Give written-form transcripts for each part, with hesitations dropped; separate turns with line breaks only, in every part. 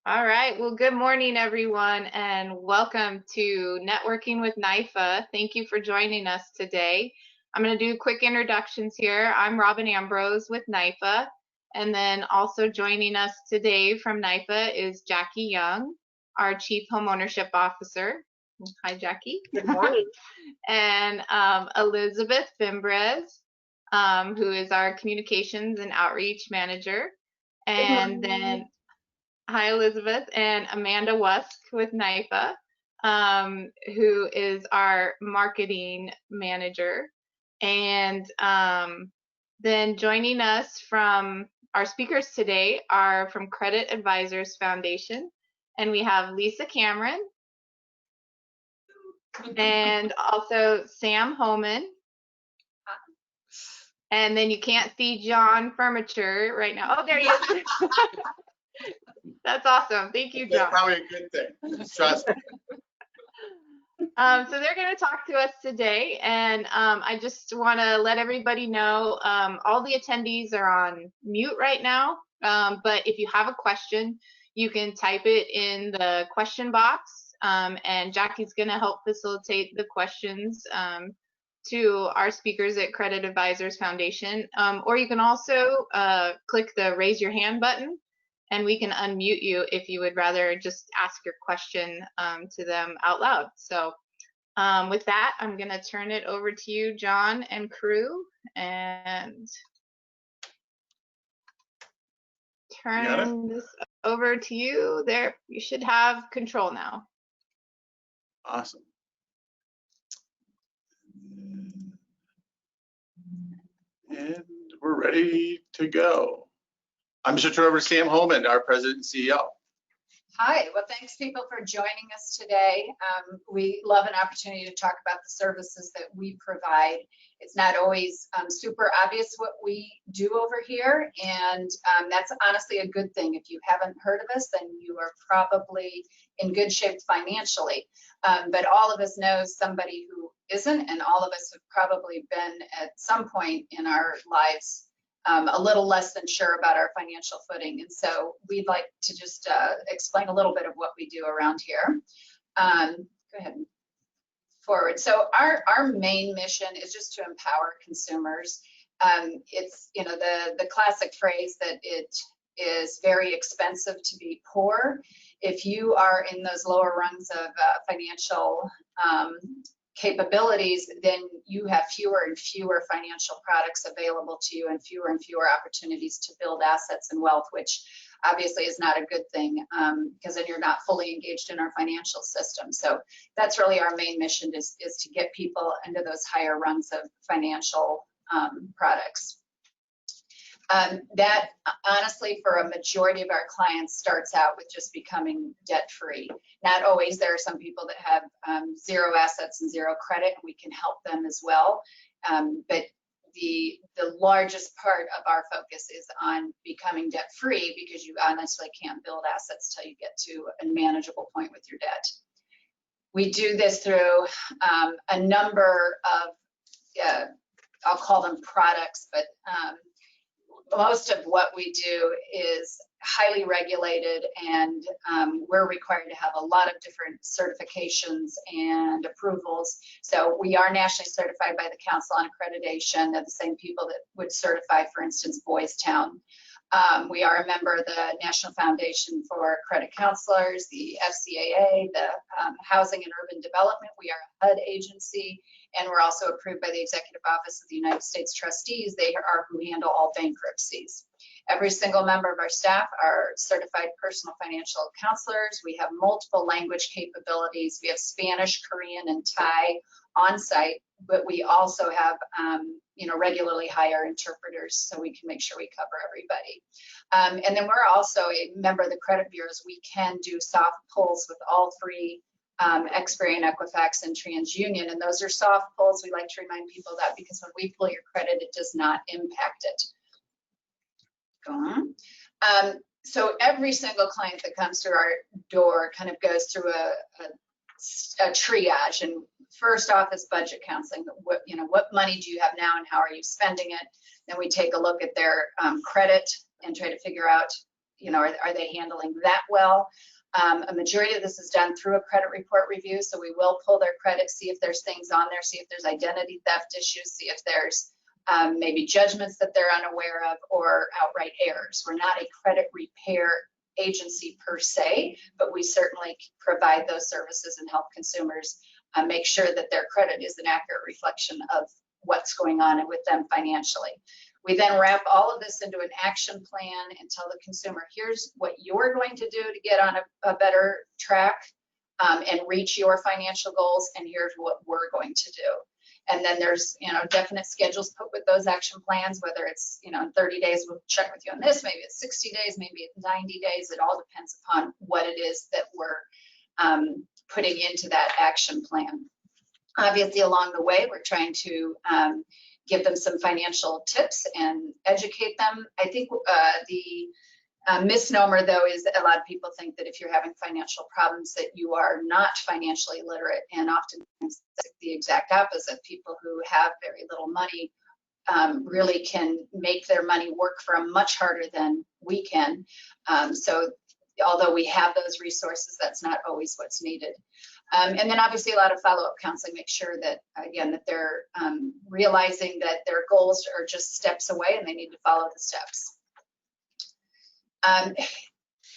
All right. Well, good morning, everyone, and welcome to Networking with NIFA. Thank you for joining us today. I'm going to do quick introductions here. I'm Robin Ambrose with NIFA, and then also joining us today from NIFA is Jackie Young, our Chief Homeownership Officer. Hi, Jackie.
Good morning.
And Elizabeth Fimbres, who is our Communications and Outreach Manager. And then hi, Elizabeth, and Amanda Wusk with NIFA, who is our marketing manager. And then joining us from our speakers today are from Credit Advisors Foundation, and we have Lisa Cameron, and also Sam Hohman. And then you can't see Jon Firmature right now. Oh, there he is. That's awesome. Thank you, Jon.
That's probably a good thing. Trust me.
So they're going to talk to us today, and I just want to let everybody know all the attendees are on mute right now, but if you have a question, you can type it in the question box, and Jackie's going to help facilitate the questions to our speakers at Credit Advisors Foundation, or you can also click the raise your hand button, and we can unmute you if you would rather just ask your question to them out loud. So with that, I'm going to turn it over to you, Jon and crew, and turn this over to you. There, you should have control now.
Awesome. And we're ready to go. I'm just going to turn over to Sam Hohman, our President and CEO.
Hi, well, thanks people for joining us today. We love an opportunity to talk about the services that we provide. It's not always super obvious what we do over here, and that's honestly a good thing. If you haven't heard of us, then you are probably in good shape financially. But all of us know somebody who isn't, and all of us have probably been at some point in our lives a little less than sure about our financial footing. And so we'd like to just explain a little bit of what we do around here. Go ahead forward. So our main mission is just to empower consumers. It's, you know, the classic phrase that it is very expensive to be poor. If you are in those lower rungs of financial capabilities, then you have fewer and fewer financial products available to you and fewer opportunities to build assets and wealth, which obviously is not a good thing because then you're not fully engaged in our financial system. So that's really our main mission is to get people into those higher rungs of financial products. That honestly, for a majority of our clients, starts out with just becoming debt-free. Not always. There are some people that have zero assets and zero credit, and we can help them as well. But the largest part of our focus is on becoming debt-free, because you honestly can't build assets till you get to a manageable point with your debt. We do this through a number of, I'll call them products, but most of what we do is highly regulated, and we're required to have a lot of different certifications and approvals. So we are nationally certified by the Council on Accreditation. They're the same people that would certify, for instance, Boys Town. We are a member of the National Foundation for Credit Counselors, the FCAA, the Housing and Urban Development. We are a HUD agency, and we're also approved by the Executive Office of the United States Trustees. They are who handle all bankruptcies. Every single member of our staff are certified personal financial counselors. We have multiple language capabilities. We have Spanish, Korean, and Thai on site, but we also have regularly hire interpreters so we can make sure we cover everybody. And then we're also a member of the credit bureaus. We can do soft pulls with all three, Experian, Equifax, and TransUnion, and those are soft pulls. We like to remind people that because when we pull your credit, it does not impact it. Go on. So every single client that comes through our door kind of goes through a triage, and first off is budget counseling. What money do you have now and how are you spending it? Then we take a look at their credit and try to figure out, are they handling that well? A majority of this is done through a credit report review, so we will pull their credit, see if there's things on there, see if there's identity theft issues, see if there's maybe judgments that they're unaware of or outright errors. We're not a credit repair agency per se, but we certainly provide those services and help consumers make sure that their credit is an accurate reflection of what's going on with them financially. We then wrap all of this into an action plan and tell the consumer, here's what you're going to do to get on a better track and reach your financial goals, and here's what we're going to do. And then there's, definite schedules put with those action plans, whether it's, in 30 days, we'll check with you on this, maybe it's 60 days, maybe it's 90 days. It all depends upon what it is that we're putting into that action plan. Obviously, along the way, we're trying to give them some financial tips and educate them. I think the misnomer, though, is that a lot of people think that if you're having financial problems that you are not financially literate, and often the exact opposite. People who have very little money really can make their money work for them much harder than we can. So although we have those resources, that's not always what's needed. And then obviously a lot of follow-up counseling, make sure that, again, that they're realizing that their goals are just steps away and they need to follow the steps.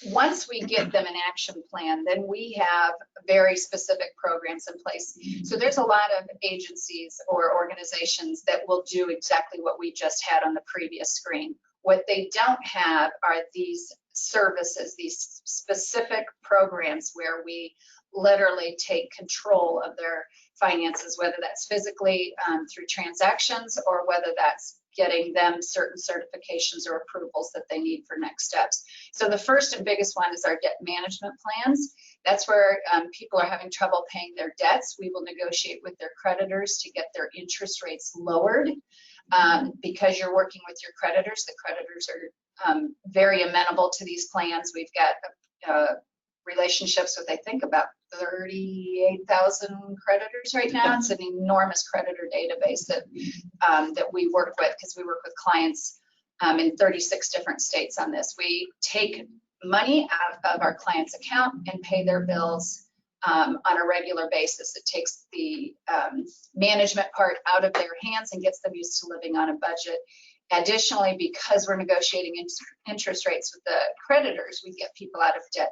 Once we give them an action plan, then we have very specific programs in place. So there's a lot of agencies or organizations that will do exactly what we just had on the previous screen. What they don't have are these services, these specific programs where we literally take control of their finances, whether that's physically through transactions or whether that's getting them certain certifications or approvals that they need for next steps. So the first and biggest one is our debt management plans. That's where people are having trouble paying their debts. We will negotiate with their creditors to get their interest rates lowered. Because you're working with your creditors, the creditors are very amenable to these plans. We've got relationships with, I think, about 38,000 creditors right now. It's an enormous creditor database that that we work with, because we work with clients in 36 different states on this. We take money out of our client's account and pay their bills on a regular basis. It takes the management part out of their hands and gets them used to living on a budget. Additionally, because we're negotiating interest rates with the creditors, we get people out of debt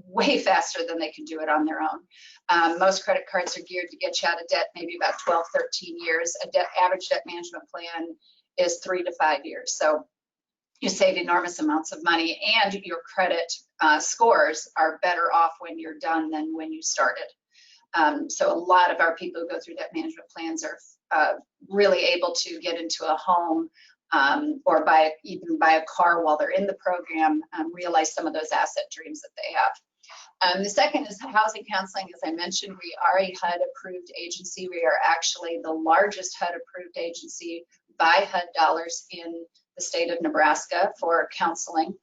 way faster than they can do it on their own. Most credit cards are geared to get you out of debt maybe about 12, 13 years. Average debt management plan is 3 to 5 years. So you save enormous amounts of money, and your credit scores are better off when you're done than when you started. So a lot of our people who go through debt management plans are really able to get into a home or even buy a car while they're in the program, realize some of those asset dreams that they have. The second is housing counseling. As I mentioned, we are a HUD approved agency. We are actually the largest HUD approved agency by HUD dollars in the state of Nebraska for counseling.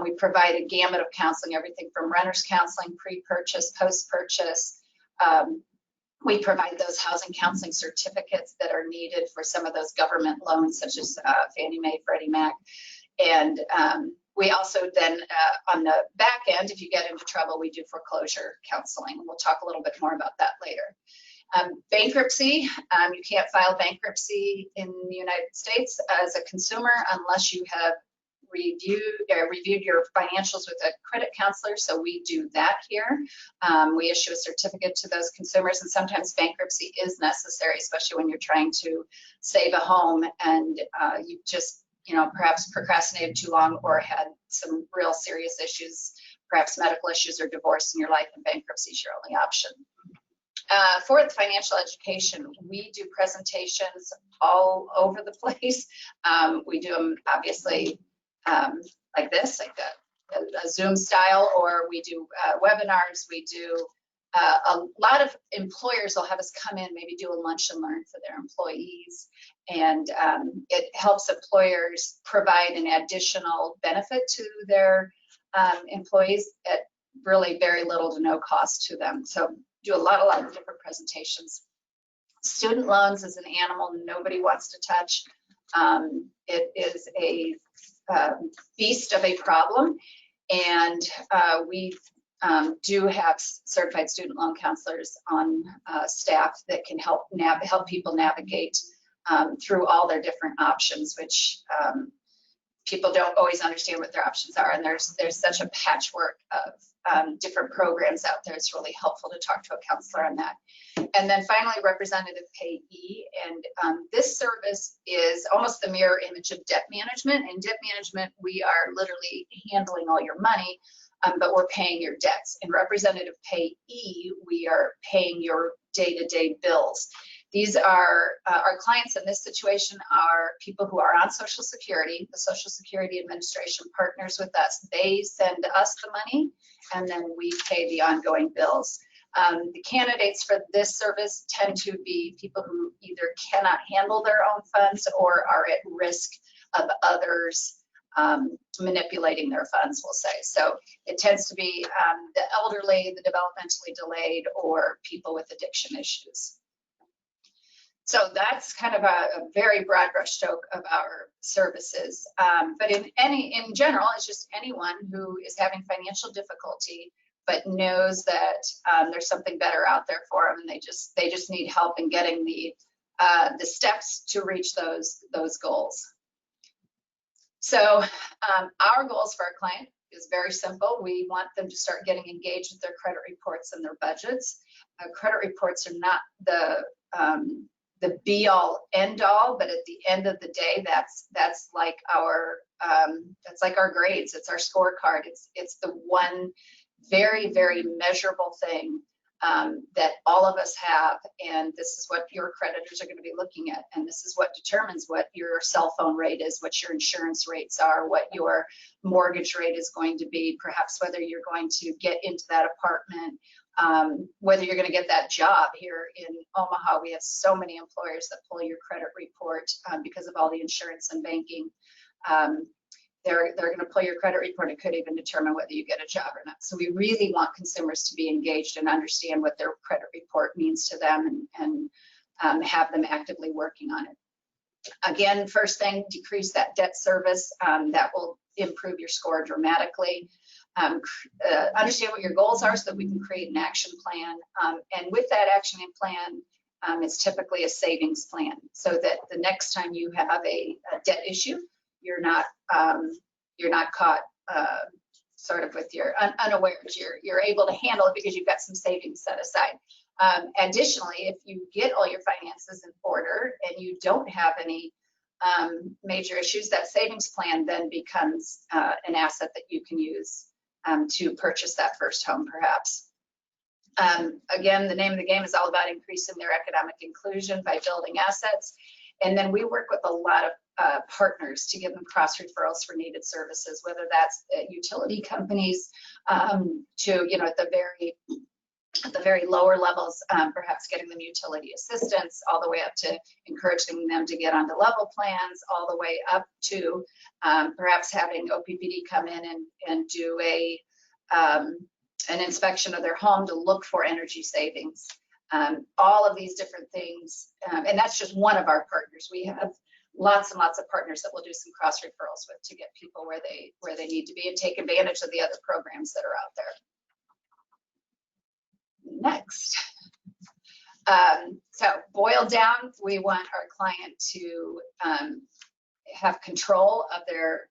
We provide a gamut of counseling, everything from renter's counseling, pre-purchase, post-purchase. We provide those housing counseling certificates that are needed for some of those government loans, such as Fannie Mae, Freddie Mac. And we also then, on the back end, if you get into trouble, we do foreclosure counseling. We'll talk a little bit more about that later. Bankruptcy, you can't file bankruptcy in the United States as a consumer unless you have reviewed your financials with a credit counselor. So we do that here. We issue a certificate to those consumers, and sometimes bankruptcy is necessary, especially when you're trying to save a home and you just, perhaps procrastinated too long or had some real serious issues, perhaps medical issues or divorce in your life, and bankruptcy is your only option. Fourth, financial education. We do presentations all over the place. We do them obviously like this, like a Zoom style, or we do webinars. We do a lot of employers will have us come in, maybe do a lunch and learn for their employees, and it helps employers provide an additional benefit to their employees at really very little to no cost to them. So do a lot of different presentations. Student loans is an animal nobody wants to touch. It is a beast of a problem. And we do have certified student loan counselors on staff that can help people navigate through all their different options, which people don't always understand what their options are. And there's such a patchwork of different programs out there. It's really helpful to talk to a counselor on that. And then finally, representative payee. And this service is almost the mirror image of debt management. In debt management, we are literally handling all your money, but we're paying your debts. In representative payee, we are paying your day-to-day bills. These are our clients in this situation are people who are on Social Security. The Social Security Administration partners with us. They send us the money, and then we pay the ongoing bills. The candidates for this service tend to be people who either cannot handle their own funds or are at risk of others manipulating their funds, we'll say. So it tends to be the elderly, the developmentally delayed, or people with addiction issues. So that's kind of a very broad brushstroke of our services. But in general, it's just anyone who is having financial difficulty, but knows that there's something better out there for them, and they just need help in getting the steps to reach those goals. So our goals for our client is very simple. We want them to start getting engaged with their credit reports and their budgets. Credit reports are not the be all end all, but at the end of the day, that's like our grades. It's our scorecard. It's the one very, very measurable thing that all of us have, and this is what your creditors are going to be looking at, and this is what determines what your cell phone rate is, what your insurance rates are, what your mortgage rate is going to be, perhaps whether you're going to get into that apartment, whether you're going to get that job. Here in Omaha, we have so many employers that pull your credit report because of all the insurance and banking. They're going to pull your credit report. It could even determine whether you get a job or not. So we really want consumers to be engaged and understand what their credit report means to them, and have them actively working on it. Again, first thing, decrease that debt service. That will improve your score dramatically. Understand what your goals are so that we can create an action plan. And with that action plan, it's typically a savings plan, so that the next time you have a debt issue, you're not caught sort of with your unawares. You're able to handle it because you've got some savings set aside. Additionally, if you get all your finances in order and you don't have any major issues, that savings plan then becomes an asset that you can use to purchase that first home, perhaps. Again, the name of the game is all about increasing their economic inclusion by building assets. And then we work with a lot of partners to give them cross referrals for needed services, whether that's utility companies to, at the very lower levels, perhaps getting them utility assistance, all the way up to encouraging them to get onto level plans, all the way up to perhaps having OPPD come in and do an inspection of their home to look for energy savings. All of these different things, and that's just one of our partners. We have lots and lots of partners that we'll do some cross referrals with to get people where they need to be and take advantage of the other programs that are out there. Next. So boiled down, we want our client to have control of their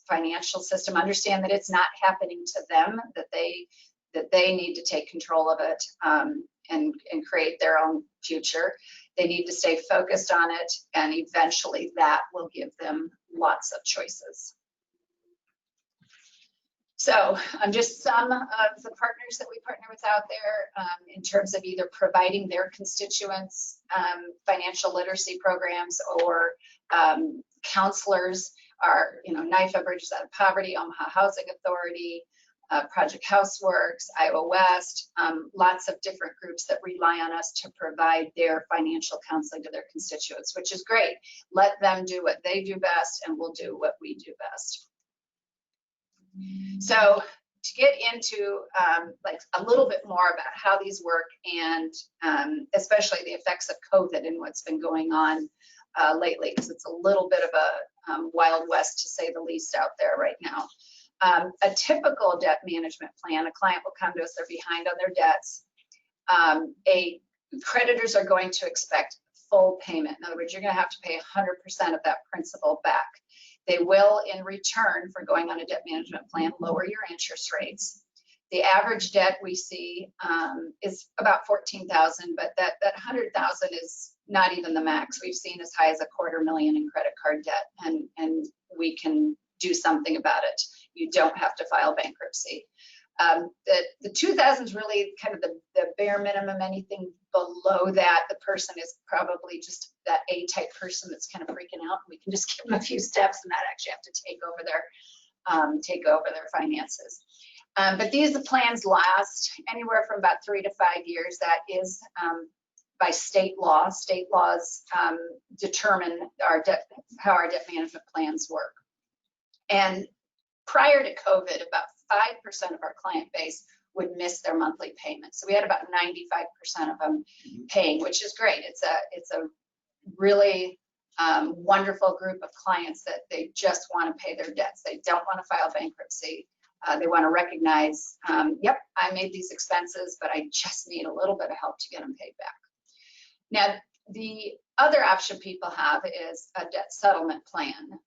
financial system, understand that it's not happening to them, that they need to take control of it and create their own future. They need to stay focused on it, and eventually that will give them lots of choices. So just some of the partners that we partner with out there in terms of either providing their constituents financial literacy programs, or counselors are, NIFA, Bridges Out of Poverty, Omaha Housing Authority, Project Houseworks, Iowa West, lots of different groups that rely on us to provide their financial counseling to their constituents, which is great. Let them do what they do best, and we'll do what we do best. So to get into like a little bit more about how these work, and especially the effects of COVID and what's been going on lately, because it's a little bit of a Wild West, to say the least, out there right now. A typical debt management plan, a client will come to us, they're behind on their debts. Creditors are going to expect full payment. In other words, you're going to have to pay 100% of that principal back. They will, in return for going on a debt management plan, lower your interest rates. The average debt we see is about $14,000, but that $100,000 is not even the max. We've seen as high as $250,000 in credit card debt, and we can do something about it. You don't have to file bankruptcy. The 2,000 is really kind of the bare minimum. Anything below that, the person is probably just that A-type person that's kind of freaking out. We can just give them a few steps and not actually have to take over their finances. But these plans last anywhere from about 3 to 5 years. That is by state law. State laws determine how our debt management plans work. And prior to COVID, about 5% of our client base would miss their monthly payments. So we had about 95% of them paying, which is great. It's a really wonderful group of clients that they just want to pay their debts. They don't want to file bankruptcy. They want to recognize, yep, I made these expenses, but I just need a little bit of help to get them paid back. Now, the other option people have is a debt settlement plan.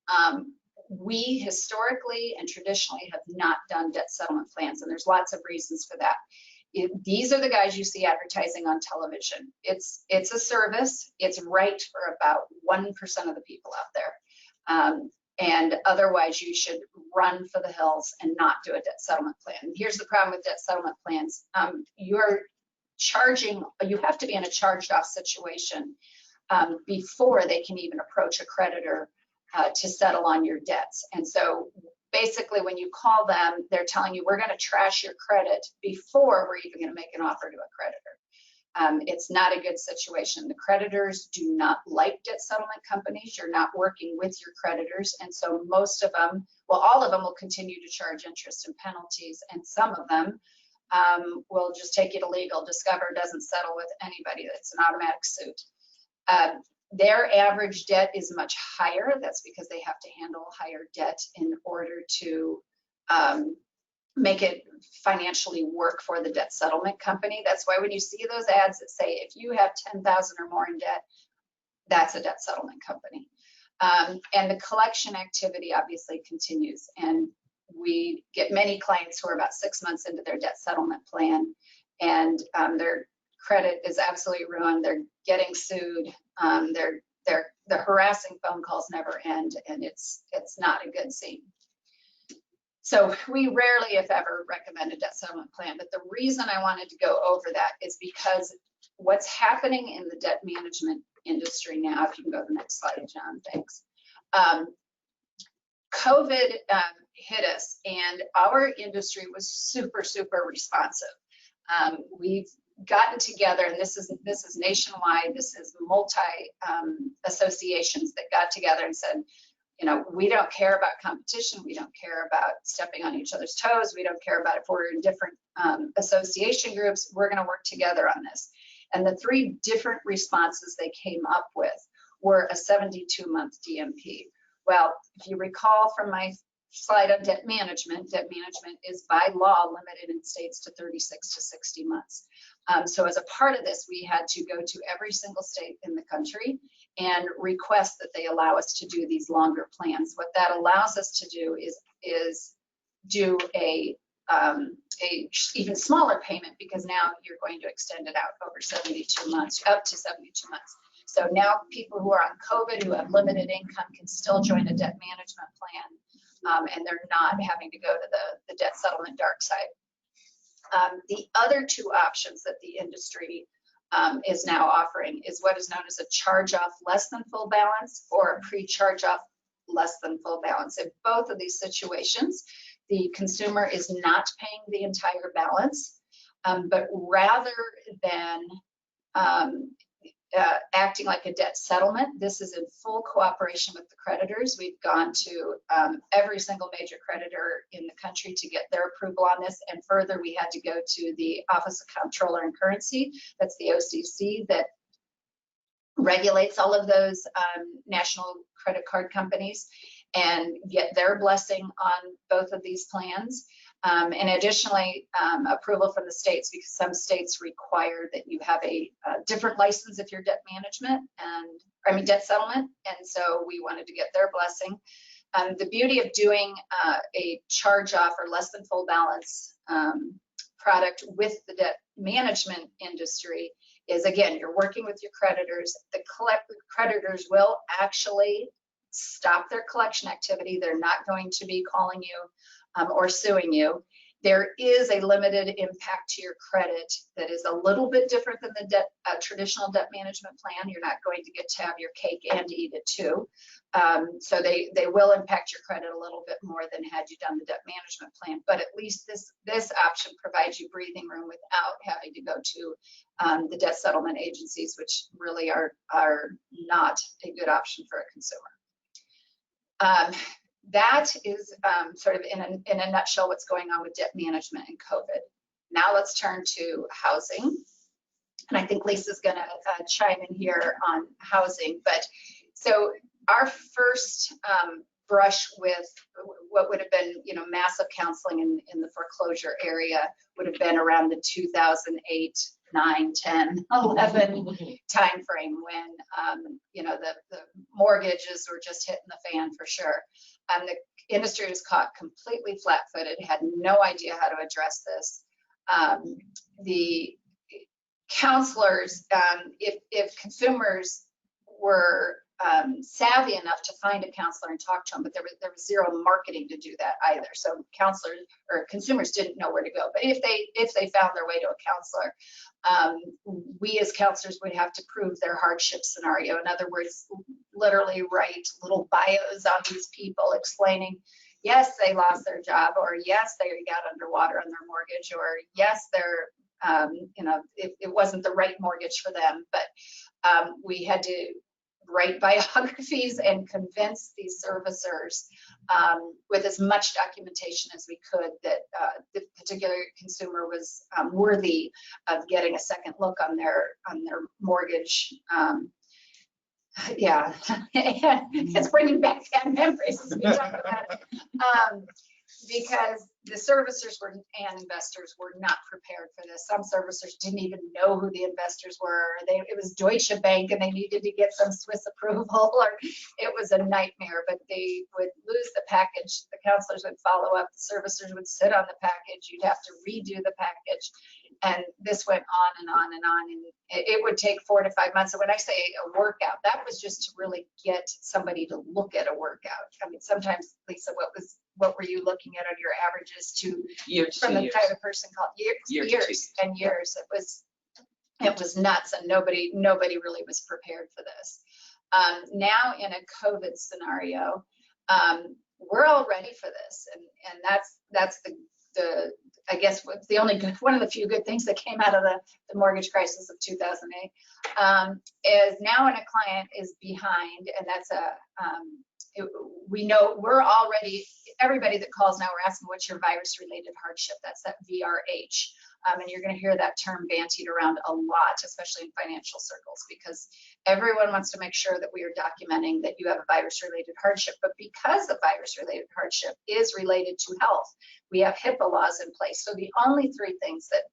We historically and traditionally have not done debt settlement plans, and there's lots of reasons for that. These are the guys you see advertising on television. It's a service. It's right for about 1% of the people out there. And otherwise, you should run for the hills and not do a debt settlement plan. Here's the problem with debt settlement plans. You have to be in a charged off situation before they can even approach a creditor to settle on your debts. And so basically when you call them, they're telling you, we're going to trash your credit before we're even going to make an offer to a creditor. It's not a good situation. The creditors do not like debt settlement companies. You're not working with your creditors. And so most of them, well, all of them will continue to charge interest and penalties. And some of them will just take you to legal. Discover doesn't settle with anybody. It's an automatic suit. Their average debt is much higher. That's because they have to handle higher debt in order to make it financially work for the debt settlement company. That's why when you see those ads that say, if you have 10,000 or more in debt, that's a debt settlement company. And the collection activity obviously continues. And we get many clients who are about 6 months into their debt settlement plan, and their credit is absolutely ruined. They're getting sued. The harassing phone calls never end, and it's not a good scene. So we rarely, if ever, recommend a debt settlement plan. But the reason I wanted to go over that is because what's happening in the debt management industry now, if you can go to the next slide, John, thanks. COVID hit us, and our industry was super, super responsive. We've gotten together, and this is nationwide. This is multi associations that got together and said, you know, we don't care about competition. We don't care about stepping on each other's toes. We don't care about if we're in different association groups. We're going to work together on this. And the 3 different responses they came up with were a 72-month DMP. Well, if you recall from my slide on debt management is by law limited in states to 36 to 60 months. So as a part of this, we had to go to every single state in the country and request that they allow us to do these longer plans. What that allows us to do is do a even smaller payment, because now you're going to extend it out over 72 months, up to 72 months. So now people who are on COVID, who have limited income, can still join a debt management plan, and they're not having to go to the debt settlement dark side. The other 2 options that the industry is now offering is what is known as a charge-off less than full balance or a pre-charge-off less than full balance. In both of these situations, the consumer is not paying the entire balance, but rather than acting like a debt settlement, this is in full cooperation with the creditors. We've gone to every single major creditor in the country to get their approval on this, and further we had to go to the Office of Comptroller and Currency, that's the OCC that regulates all of those national credit card companies, and get their blessing on both of these plans. And additionally, approval from the states, because some states require that you have a different license if you're debt management debt settlement. And so we wanted to get their blessing. The beauty of doing a charge off or less than full balance product with the debt management industry is, again, you're working with your creditors. The creditors will actually stop their collection activity. They're not going to be calling you or suing you. There is a limited impact to your credit that is a little bit different than the traditional debt management plan. You're not going to get to have your cake and eat it too. So they will impact your credit a little bit more than had you done the debt management plan. But at least this option provides you breathing room without having to go to the debt settlement agencies, which really are not a good option for a consumer. That is sort of in a nutshell what's going on with debt management and COVID. Now let's turn to housing. And I think Lisa's going to chime in here on housing. But so our first brush with what would have been, massive counseling in the foreclosure area would have been around the 2008, 9, 10, 11 time frame when, the mortgages were just hitting the fan for sure. The industry was caught completely flat-footed, had no idea how to address this. The counselors, if consumers were savvy enough to find a counselor and talk to them, but there was zero marketing to do that either. So counselors or consumers didn't know where to go. But if they found their way to a counselor, we as counselors would have to prove their hardship scenario. In other words, literally write little bios on these people explaining, yes, they lost their job, or yes, they got underwater on their mortgage, or yes, it wasn't the right mortgage for them. But we had to write biographies and convince these servicers with as much documentation as we could that the particular consumer was worthy of getting a second look on their mortgage. Yeah, it's bringing back bad memories as we talk about it. Because the servicers and investors were not prepared for this. Some servicers didn't even know who the investors were. It was Deutsche Bank and they needed to get some Swiss approval, or it was a nightmare. But they would lose the package. The counselors would follow up. The servicers would sit on the package. You'd have to redo the package. And this went on and on and on. And it would take 4 to 5 months. And when I say a workout, that was just to really get somebody to look at a workout. I mean, sometimes, Lisa, what were you looking at on your averages from the type of person called years and years? It was nuts, and nobody really was prepared for this. Now in a COVID scenario, we're all ready for this, and that's the I guess one of the few good things that came out of the mortgage crisis of 2008 is now when a client is behind, and that's we know we're already, everybody that calls now, we're asking what's your virus-related hardship. That's that VRH. And you're going to hear that term bantied around a lot, especially in financial circles, because everyone wants to make sure that we are documenting that you have a virus-related hardship. But because the virus-related hardship is related to health, we have HIPAA laws in place. So the only 3 things that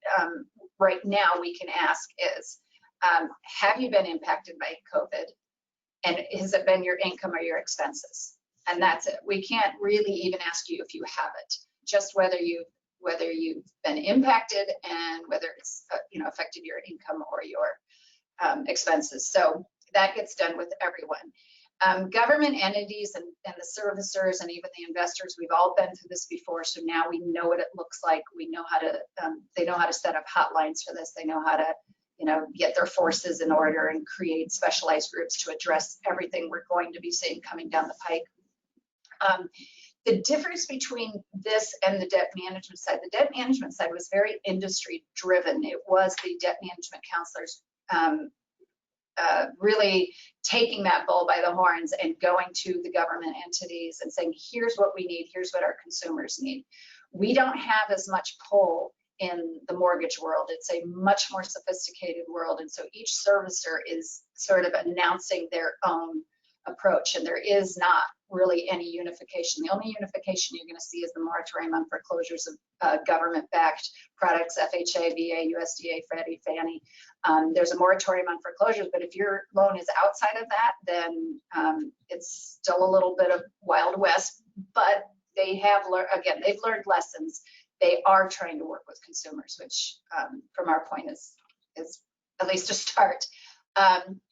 right now we can ask is, have you been impacted by COVID? And has it been your income or your expenses? And that's it. We can't really even ask you if you have it, just whether you've been impacted and whether it's affected your income or your expenses. So that gets done with everyone. Government entities and the servicers and even the investors, we've all been through this before. So now we know what it looks like. We know how to, they know how to set up hotlines for this. They know how to get their forces in order and create specialized groups to address everything we're going to be seeing coming down the pike. The difference between this and the debt management side, the debt management side was very industry driven. It was the debt management counselors really taking that bull by the horns and going to the government entities and saying, here's what we need, here's what our consumers need. We don't have as much pull in the mortgage world. It's a much more sophisticated world. And so each servicer is sort of announcing their own approach. And there is not really any unification. The only unification you're going to see is the moratorium on foreclosures of government-backed products, FHA, VA, USDA, Freddie, Fannie. There's a moratorium on foreclosures, but if your loan is outside of that, then it's still a little bit of Wild West, but they have learned, again, they've learned lessons. They are trying to work with consumers, which from our point is at least a start.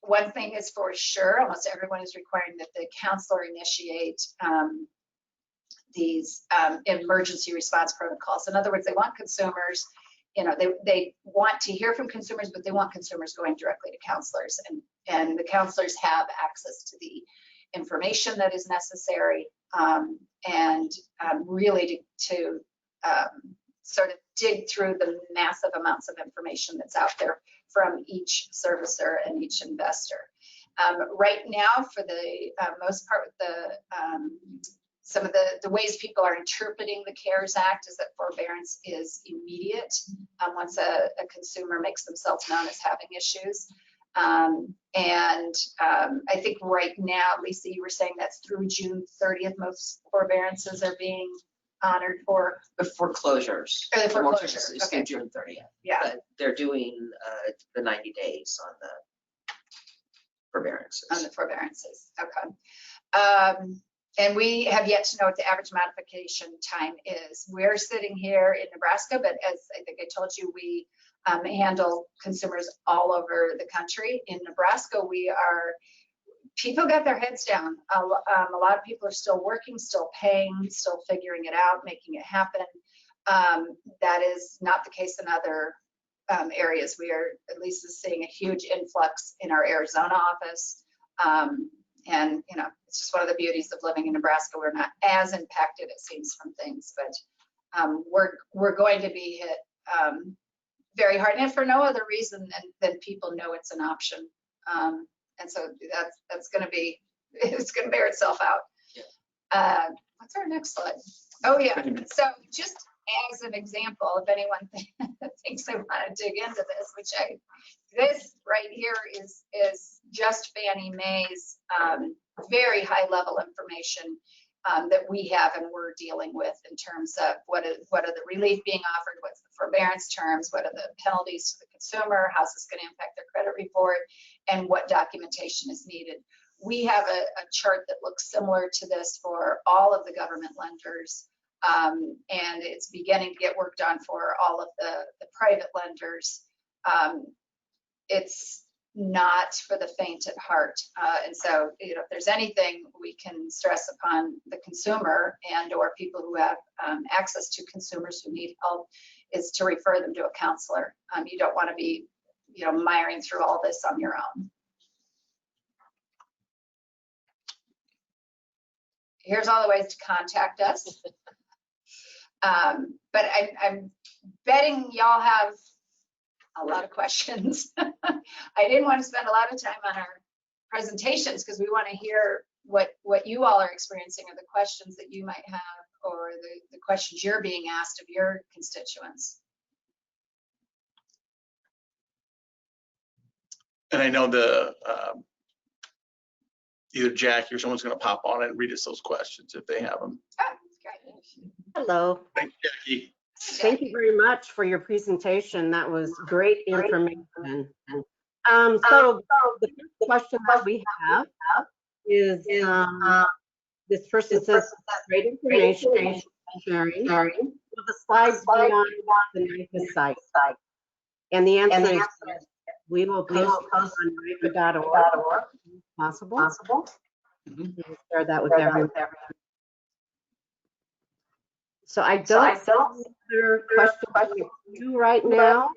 One thing is for sure, almost everyone is requiring that the counselor initiate these emergency response protocols. In other words, they want consumers, they want to hear from consumers, but they want consumers going directly to counselors, and the counselors have access to the information that is necessary, and really to sort of dig through the massive amounts of information that's out there from each servicer and each investor. Right now, for the most part, some of the ways people are interpreting the CARES Act is that forbearance is immediate once a consumer makes themselves known as having issues. I think right now, Lisa, you were saying that's through June 30th, most forbearances are being honored for?
The foreclosures.
Or the foreclosures,
is
okay.
through June 30th.
Yeah.
But they're doing the 90 days on the forbearances.
On the forbearances, okay. And we have yet to know what the average modification time is. We're sitting here in Nebraska, but as I think I told you, we handle consumers all over the country. In Nebraska, people got their heads down. A lot of people are still working, still paying, still figuring it out, making it happen. That is not the case in other areas. We are at least seeing a huge influx in our Arizona office. And it's just one of the beauties of living in Nebraska. We're not as impacted, it seems, from things, but we're going to be hit very hard, and for no other reason than people know it's an option. And so that's going to be, it's going to bear itself out. Yeah. What's our next slide? Oh yeah. So just as an example, if anyone thinks they want to dig into this, this right here is just Fannie Mae's very high level information that we have and we're dealing with in terms of what are the relief being offered, what's the forbearance terms, what are the penalties to the consumer, how's this going to impact their credit report, and what documentation is needed. We have a chart that looks similar to this for all of the government lenders, and it's beginning to get worked on for all of the private lenders. It's not for the faint at heart. And so, if there's anything we can stress upon the consumer and or people who have access to consumers who need help is to refer them to a counselor. You don't want to be, miring through all this on your own. Here's all the ways to contact us. But I'm betting y'all have a lot of questions. I didn't want to spend a lot of time on our presentations because we want to hear what you all are experiencing or the questions that you might have or the questions you're being asked of your constituents.
And I know either Jackie or someone's going to pop on and read us those questions if they have them.
Oh, great.
Hello.
Thanks, Jackie.
Thank you very much for your presentation. That was great information. So the first question that we have is this person says great information sharing. So the slides beyond the NIFA site. And the answer is we will post on NIFA.org if possible. We'll share that with everyone. So I don't see other questions for you right now,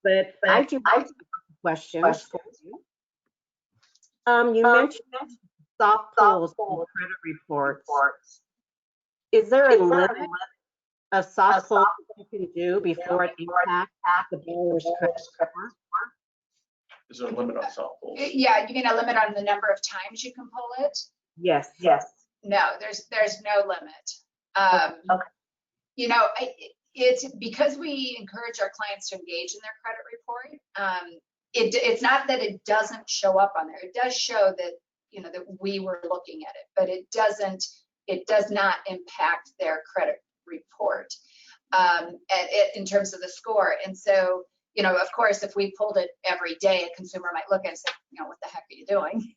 but I do have questions for you. You mentioned soft pulls and credit reports. Is there a limit of soft pulls you can do before it impacts the borrower's credit score?
Is there a limit on soft pulls?
Yeah, you mean a limit on the number of times you can pull it?
Yes.
No, there's no limit.
Okay.
It's because we encourage our clients to engage in their credit report. It's not that it doesn't show up on there. It does show that that we were looking at it, but it does not impact their credit report in terms of the score. And so, of course, if we pulled it every day, a consumer might look at it and say, what the heck are you doing?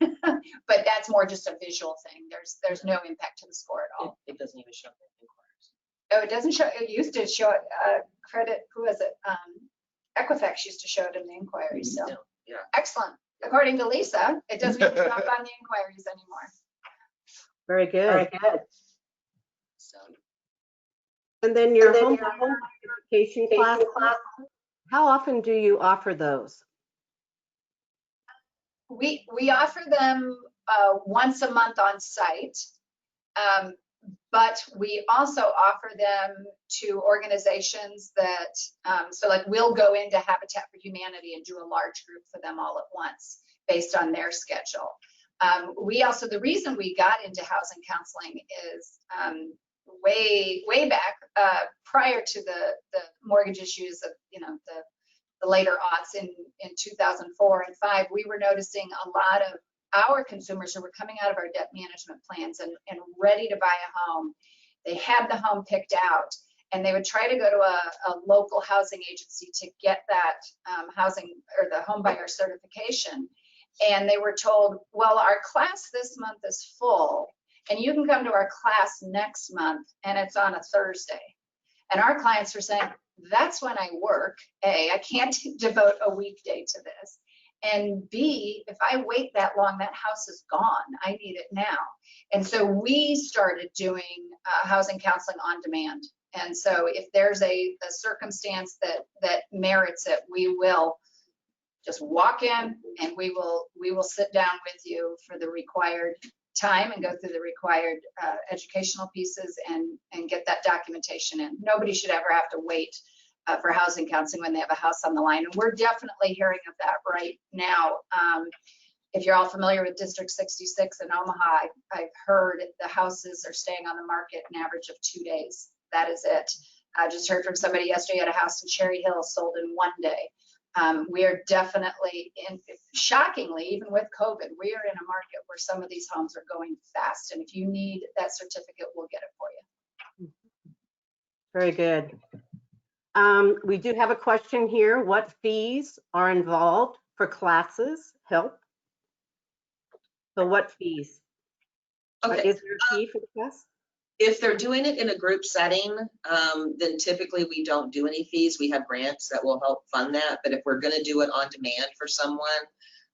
But that's more just a visual thing. There's no impact to the score at all.
It doesn't even show the inquiries.
Oh, it doesn't show. It used to show it. Credit. Who is it? Equifax used to show it in the inquiries. So
Yeah.
excellent. According to Lisa, it doesn't even show up on the inquiries anymore.
Very good.
Very good.
So
And then your home education class, how often do you offer those?
We offer them once a month on site, but we also offer them to organizations that, so like we'll go into Habitat for Humanity and do a large group for them all at once based on their schedule. We also, the reason we got into housing counseling is way back prior to the mortgage issues of, the later aughts in 2004 and 5, we were noticing a lot of our consumers who were coming out of our debt management plans and ready to buy a home. They had the home picked out and they would try to go to a local housing agency to get that housing or the home buyer certification. And they were told, well, our class this month is full and you can come to our class next month and it's on a Thursday. And our clients were saying, that's when I work. A, I can't devote a weekday to this. And B, if I wait that long, that house is gone. I need it now. And so we started doing housing counseling on demand. And so if there's a circumstance that merits it, we will just walk in and we will sit down with you for the required time and go through the required educational pieces and get that documentation in. Nobody should ever have to wait for housing counseling when they have a house on the line. And we're definitely hearing of that right now. If you're all familiar with District 66 in Omaha, I've heard the houses are staying on the market an average of 2 days. That is it. I just heard from somebody yesterday at a house in Cherry Hill sold in 1 day. We are definitely, shockingly, even with COVID, we are in a market where some of these homes are going fast. And if you need that certificate, we'll get it for you.
Very good. We do have a question here. What fees are involved for classes? Help. So what fees?
Okay.
Is there a fee for the class?
If they're doing it in a group setting, then typically we don't do any fees. We have grants that will help fund that. But if we're going to do it on demand for someone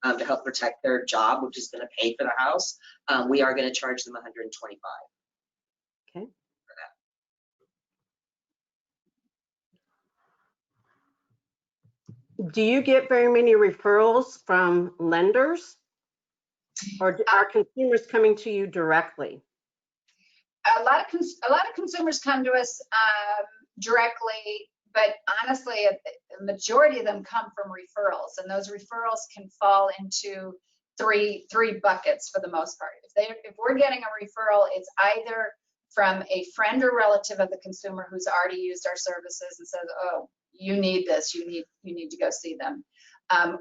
to help protect their job, which is going to pay for the house, we are going to charge them $125.
Okay.
For that.
Do you get very many referrals from lenders, or are consumers coming to you directly?
A lot of consumers come to us directly, but honestly, a majority of them come from referrals, and those referrals can fall into three buckets for the most part. If we're getting a referral, it's either from a friend or relative of the consumer who's already used our services and says, "Oh, you need this. You need to go see them,"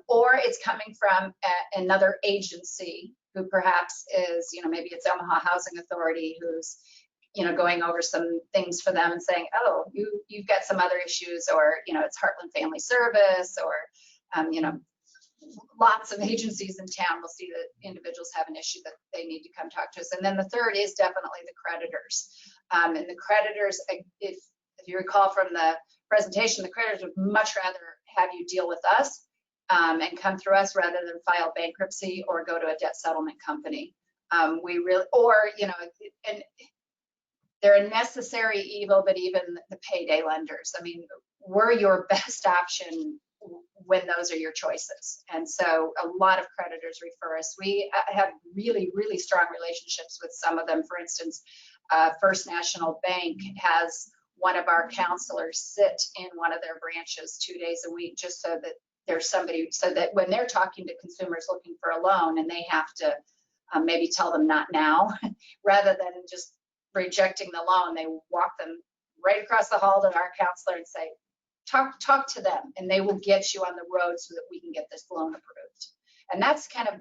or it's coming from another agency who perhaps is, maybe it's Omaha Housing Authority who's, going over some things for them and saying, oh, you've got some other issues, or, it's Heartland Family Service, or, lots of agencies in town will see that individuals have an issue that they need to come talk to us. And then the third is definitely the creditors. And the creditors, if you recall from the presentation, the creditors would much rather have you deal with us and come through us rather than file bankruptcy or go to a debt settlement company. And they're a necessary evil, but even the payday lenders, I mean, we're your best option when those are your choices. And so a lot of creditors refer us. We have really, really strong relationships with some of them. For instance, First National Bank has one of our counselors sit in one of their branches 2 days a week, just so that there's somebody, so that when they're talking to consumers looking for a loan and they have to maybe tell them not now, rather than just rejecting the loan, they walk them right across the hall to our counselor and say, talk to them, and they will get you on the road so that we can get this loan approved. And that's kind of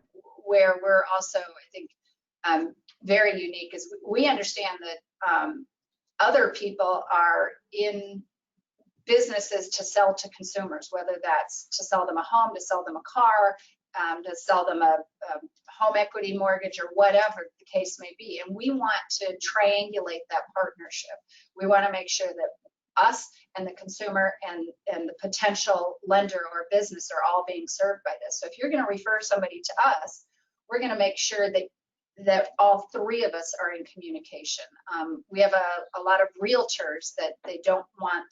where we're also, I think, very unique is we understand that other people are in businesses to sell to consumers, whether that's to sell them a home, to sell them a car, to sell them a home equity mortgage, or whatever the case may be. And we want to triangulate that partnership. We want to make sure that us and the consumer and the potential lender or business are all being served by this. So if you're going to refer somebody to us, we're going to make sure that all three of us are in communication. We have a lot of realtors that they don't want,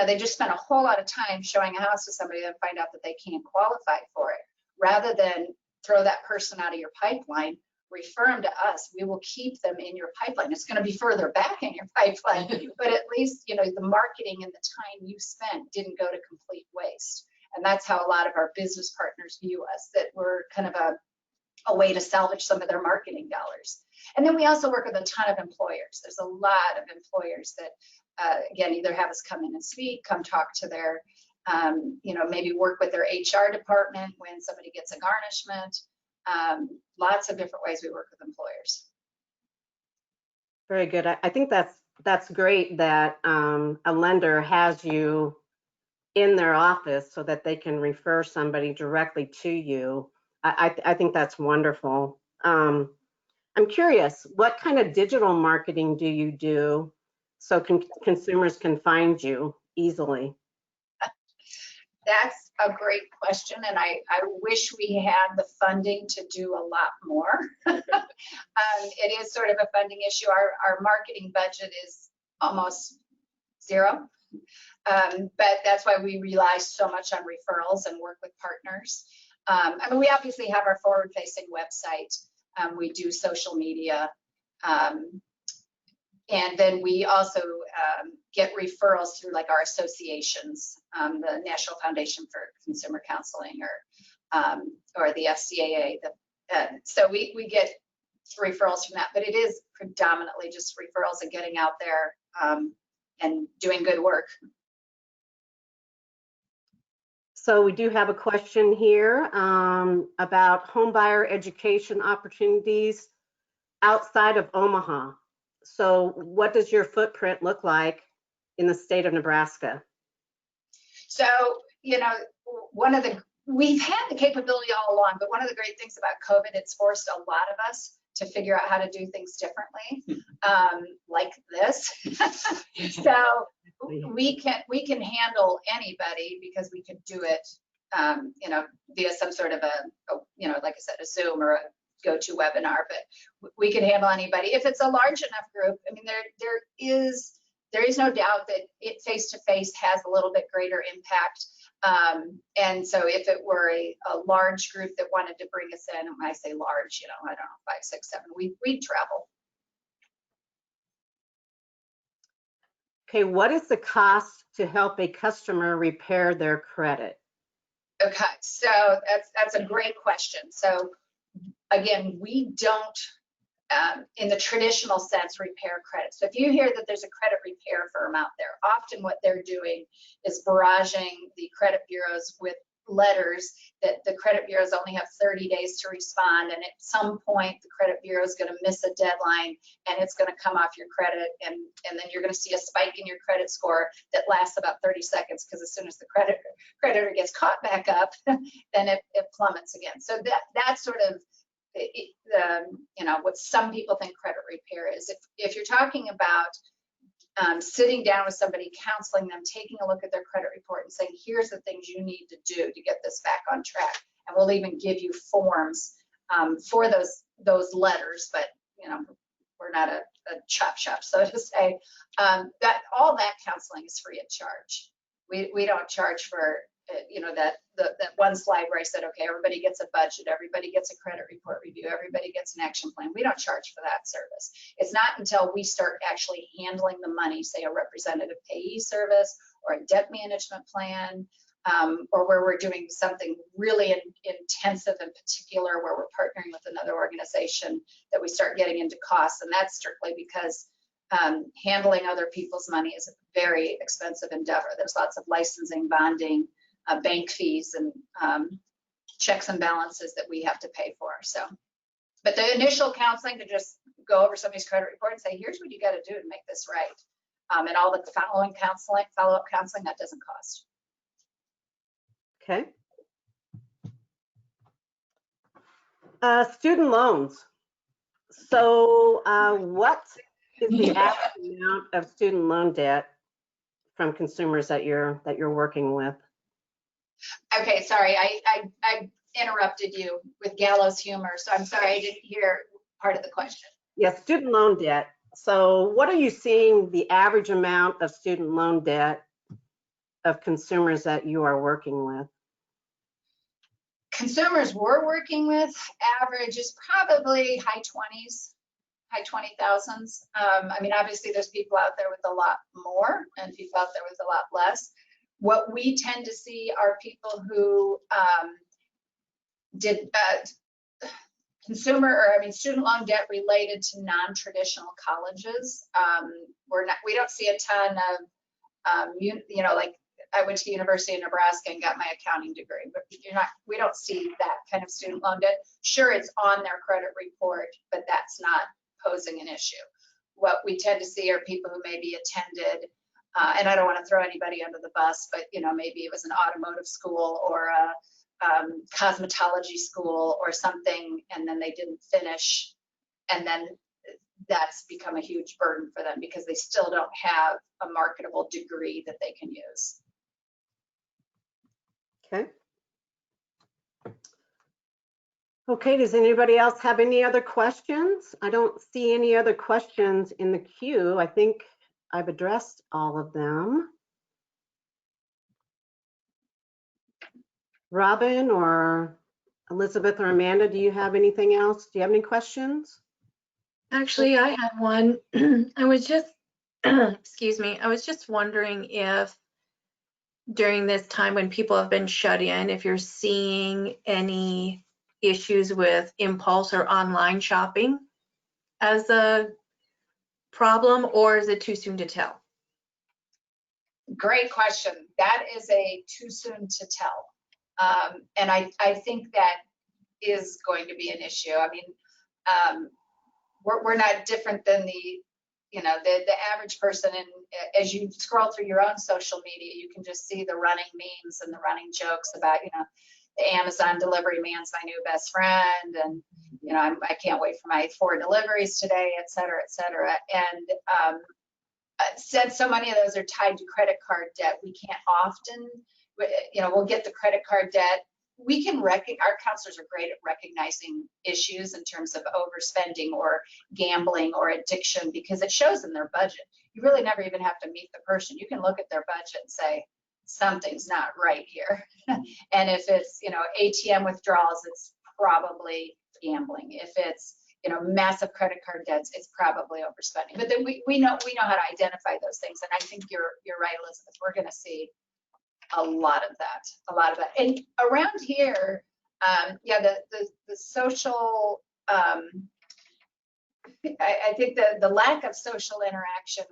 they just spend a whole lot of time showing a house to somebody and find out that they can't qualify for it. Rather than throw that person out of your pipeline, refer them to us. We will keep them in your pipeline. It's going to be further back in your pipeline, but at least, the marketing and the time you spent didn't go to complete waste. And that's how a lot of our business partners view us, that we're kind of a way to salvage some of their marketing dollars. And then we also work with a ton of employers. There's a lot of employers that, again, either have us come in and speak, come talk to their, maybe work with their HR department when somebody gets a garnishment. Lots of different ways we work with employers.
Very good. I think that's great that a lender has you in their office so that they can refer somebody directly to you. I think that's wonderful. I'm curious, what kind of digital marketing do you do so consumers can find you easily?
That's a great question, and I wish we had the funding to do a lot more. It is sort of a funding issue. Our marketing budget is almost zero, but that's why we rely so much on referrals and work with partners. We obviously have our forward-facing website. We do social media. And then we also get referrals through like our associations, the National Foundation for Consumer Counseling or the FCAA. So we get referrals from that, but it is predominantly just referrals and getting out there and doing good work.
So we do have a question here about homebuyer education opportunities outside of Omaha. So what does your footprint look like in the state of Nebraska?
So, we've had the capability all along, but one of the great things about COVID, it's forced a lot of us to figure out how to do things differently, like this. So we can handle anybody because we can do it, via some sort of like I said, a Zoom or a go-to webinar, but we can handle anybody. If it's a large enough group, there is no doubt that it face-to-face has a little bit greater impact. And so if it were a large group that wanted to bring us in, and when I say large, I don't know, 5, 6, 7, we'd travel.
Okay, what is the cost to help a customer repair their credit?
Okay, so that's a great question. So again, we don't, in the traditional sense, repair credit. So if you hear that there's a credit repair firm out there, often what they're doing is barraging the credit bureaus with letters that the credit bureaus only have 30 days to respond, and at some point the credit bureau is going to miss a deadline and it's going to come off your credit, and then you're going to see a spike in your credit score that lasts about 30 seconds, because as soon as the creditor gets caught back up, then it plummets again. So that's sort of what some people think credit repair is. If you're talking about sitting down with somebody, counseling them, taking a look at their credit report and saying, here's the things you need to do to get this back on track. And we'll even give you forms for those letters, but we're not a chop shop, so to say. All that counseling is free of charge. We don't charge for that one slide where I said, okay, everybody gets a budget, everybody gets a credit report review, everybody gets an action plan. We don't charge for that service. It's not until we start actually handling the money, say a representative payee service or a debt management plan, or where we're doing something really intensive and particular, where we're partnering with another organization, that we start getting into costs. And that's strictly because handling other people's money is a very expensive endeavor. There's lots of licensing, bonding, bank fees, and checks and balances that we have to pay for. So, but the initial counseling to just go over somebody's credit report and say, here's what you got to do to make this right. And all the follow-up counseling, that doesn't cost.
Okay. Student loans. So what is the average amount of student loan debt from consumers that you're working with?
Okay, sorry, I interrupted you with gallows humor, so I'm sorry I didn't hear part of the question.
Yes, student loan debt. So what are you seeing the average amount of student loan debt of consumers that you are working with?
Consumers we're working with, average is probably high 20,000s. I mean, obviously there's people out there with a lot more and people out there with a lot less. What we tend to see are people who did student loan debt related to non-traditional colleges. We don't see a ton of, like I went to University of Nebraska and got my accounting degree, but we don't see that kind of student loan debt. Sure, it's on their credit report, but that's not posing an issue. What we tend to see are people who maybe attended, and I don't want to throw anybody under the bus, but maybe it was an automotive school or a cosmetology school or something, and then they didn't finish, and then that's become a huge burden for them because they still don't have a marketable degree that they can use.
Okay. Okay, does anybody else have any other questions? I don't see any other questions in the queue. I think I've addressed all of them. Robin or Elizabeth or Amanda, do you have anything else? Do you have any questions?
Actually, I had one. I was just, excuse me, I was just wondering if during this time when people have been shut in, if you're seeing any issues with impulse or online shopping as a problem, or is it too soon to tell?
Great question. That is a too soon to tell. And I think that is going to be an issue. I mean, we're not different than the average person. And as you scroll through your own social media, you can just see the running memes and the running jokes about, the Amazon delivery man's my new best friend. And, I can't wait for my 4 deliveries today, et cetera, et cetera. And since so many of those are tied to credit card debt, we can't often, we'll get the credit card debt. Our counselors are great at recognizing issues in terms of overspending or gambling or addiction because it shows in their budget. You really never even have to meet the person. You can look at their budget and say, something's not right here. And if it's, ATM withdrawals, it's probably gambling. If it's, massive credit card debts, it's probably overspending. But then we know how to identify those things. And I think you're right, Elizabeth. We're going to see a lot of that. And around here, the social, I think the lack of social interaction,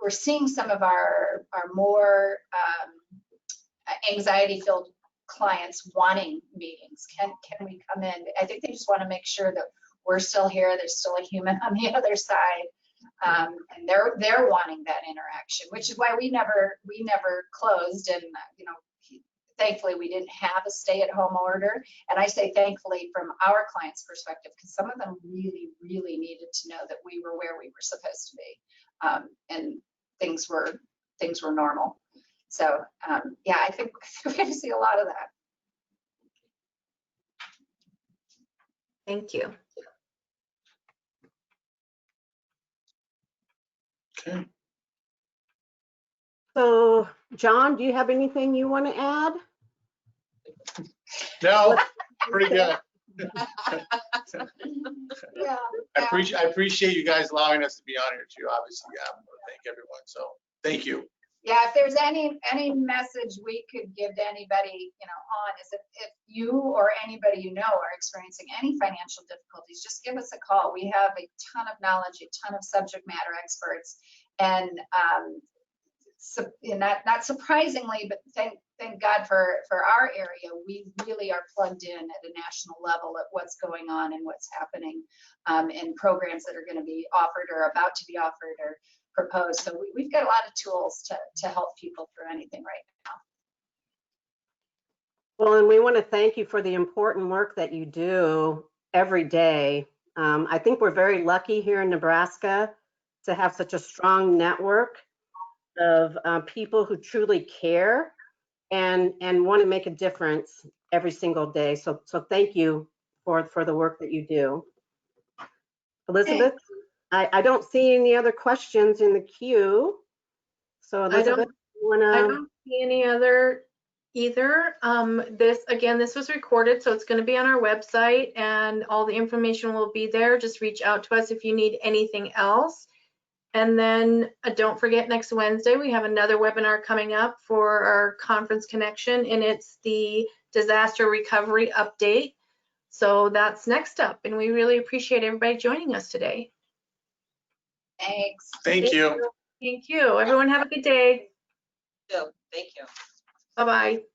we're seeing some of our more anxiety-filled clients wanting meetings. Can we come in? I think they just want to make sure that we're still here. There's still a human on the other side. And they're wanting that interaction, which is why we never closed. And thankfully we didn't have a stay-at-home order. And I say thankfully from our clients' perspective, because some of them really, really needed to know that we were where we were supposed to be, and things were normal. So yeah, I think we're going to see a lot of that.
Thank you.
Okay.
So, John, do you have anything you want to add?
No, pretty good.
Yeah.
I appreciate you guys allowing us to be on here too. Obviously, I want to thank everyone. So thank you.
Yeah, if there's any message we could give to anybody, on is if you or anybody you know are experiencing any financial difficulties, just give us a call. We have a ton of knowledge, a ton of subject matter experts, and not surprisingly, but thank God for our area, we really are plugged in at a national level at what's going on and what's happening, and programs that are going to be offered or about to be offered or proposed. So we've got a lot of tools to help people through anything right now.
Well, and we want to thank you for the important work that you do every day. I think we're very lucky here in Nebraska to have such a strong network of people who truly care and want to make a difference every single day. So thank you for the work that you do. Elizabeth, I don't see any other questions in the queue. So Elizabeth, you want to?
I don't see any other either. This was recorded, so it's going to be on our website and all the information will be there. Just reach out to us if you need anything else. And then don't forget, next Wednesday, we have another webinar coming up for our conference connection, and it's the disaster recovery update. So that's next up, and we really appreciate everybody joining us today.
Thanks.
Thank you.
Thank you. Everyone have a good day.
So, thank you.
Bye-bye.